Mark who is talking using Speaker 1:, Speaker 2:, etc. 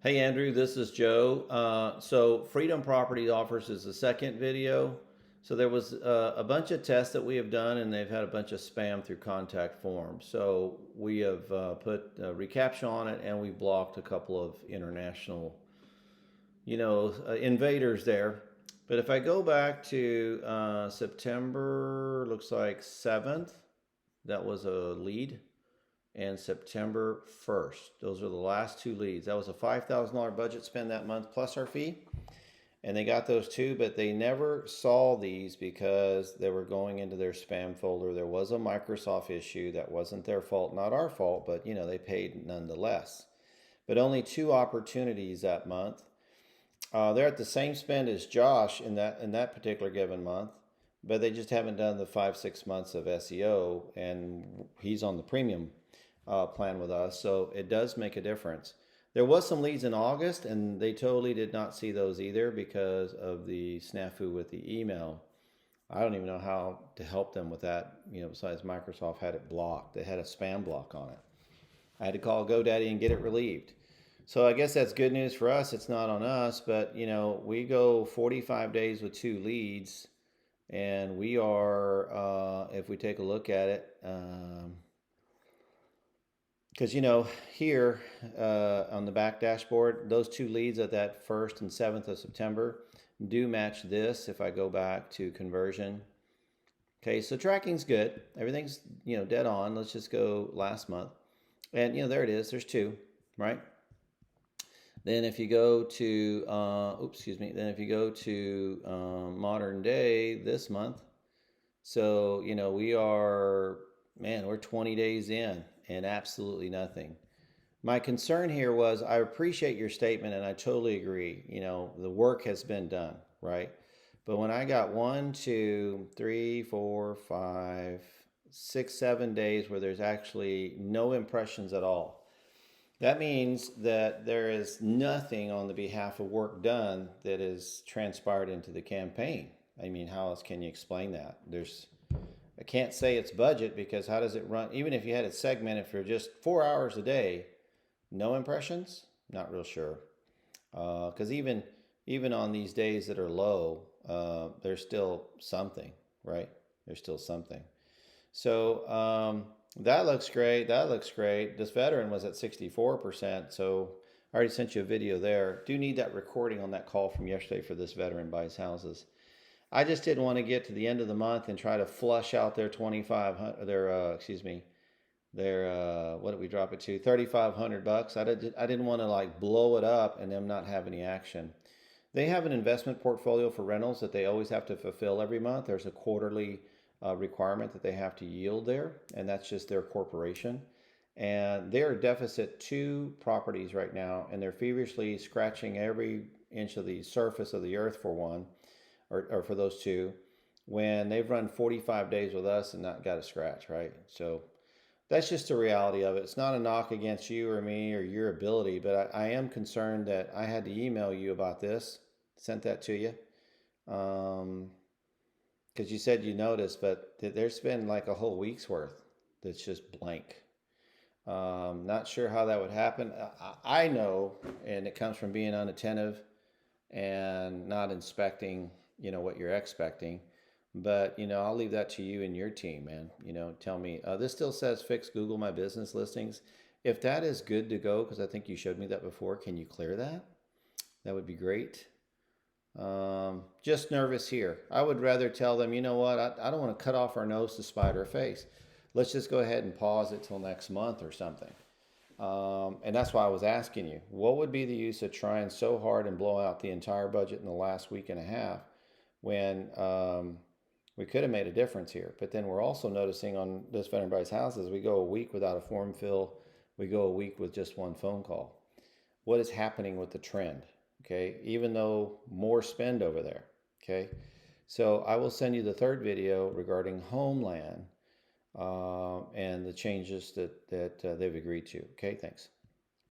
Speaker 1: Hey Andrew, this is Joe. So Freedom Property Offers is the second video. So there was a bunch of tests that we have done, and they've had a bunch of spam through contact forms. So we have put reCAPTCHA on it, and we've blocked a couple of international, invaders there. But if I go back to September, looks like 7th, that was a lead, and September 1st. Those are the last two leads. That was a $5,000 budget spend that month plus our fee. And they got those two, but they never saw these because they were going into their spam folder. There was a Microsoft issue that wasn't their fault, not our fault, but they paid nonetheless. But only two opportunities that month. They're at the same spend as Josh in that particular given month, but they just haven't done the 5-6 months of SEO, and he's on the premium plan with us, so it does make a difference. There was some leads in August, and they totally did not see those either because of the snafu with the email. I don't even know how to help them with that. Besides Microsoft had it blocked, they had a spam block on it. I had to call GoDaddy and get it relieved. So I guess that's good news for us. It's not on us, but we go 45 days with two leads, and we are, if we take a look at it, because here on the back dashboard, those two leads at that 1st and 7th of September do match this. If I go back to conversion, okay, so tracking's good. Everything's dead on. Let's just go last month, and there it is. There's two, right? Then if you go to, Then if you go to modern day this month, so we are, man, we're 20 days in and absolutely nothing. My concern here was I appreciate your statement and I totally agree. The work has been done, right? But when I got 1, 2, 3, 4, 5, 6, 7 days where there's actually no impressions at all, that means that there is nothing on the behalf of work done that is transpired into the campaign. I mean, how else can you explain that? I can't say it's budget because how does it run? Even if you had it segmented for just 4 hours a day, no impressions? Not real sure. Because even on these days that are low, there's still something, right? There's still something. So that looks great. That looks great. This veteran was at 64%. So I already sent you a video there. Do need that recording on that call from yesterday for this veteran buys houses. I just didn't want to get to the end of the month and try to flush out their 2,500, what did we drop it to? $3,500. I didn't want to like blow it up and them not have any action. They have an investment portfolio for rentals that they always have to fulfill every month. There's a quarterly requirement that they have to yield there, and that's just their corporation. And they're deficit 2 properties right now, and they're feverishly scratching every inch of the surface of the earth for one, or for those two, when they've run 45 days with us and not got a scratch, right? So that's just the reality of it. It's not a knock against you or me or your ability, but I am concerned that I had to email you about this, sent that to you. Because you said you noticed, but there's been like a whole week's worth that's just blank. Not sure how that would happen. I know, and it comes from being unattentive and not inspecting, what you're expecting. But, I'll leave that to you and your team, man. Tell me, this still says fix Google My Business listings. If that is good to go, because I think you showed me that before, can you clear that? That would be great. Just nervous here. I would rather tell them, you know what, I don't want to cut off our nose to spite our face. Let's just go ahead and pause it till next month or something. And that's why I was asking you, what would be the use of trying so hard and blow out the entire budget in the last week and a half when we could have made a difference here? But then we're also noticing on this Veteran Buys Houses, we go a week without a form fill. We go a week with just one phone call. What is happening with the trend? Okay, even though more spend over there. Okay, so I will send you the third video regarding Homeland and the changes that they've agreed to. Okay, thanks.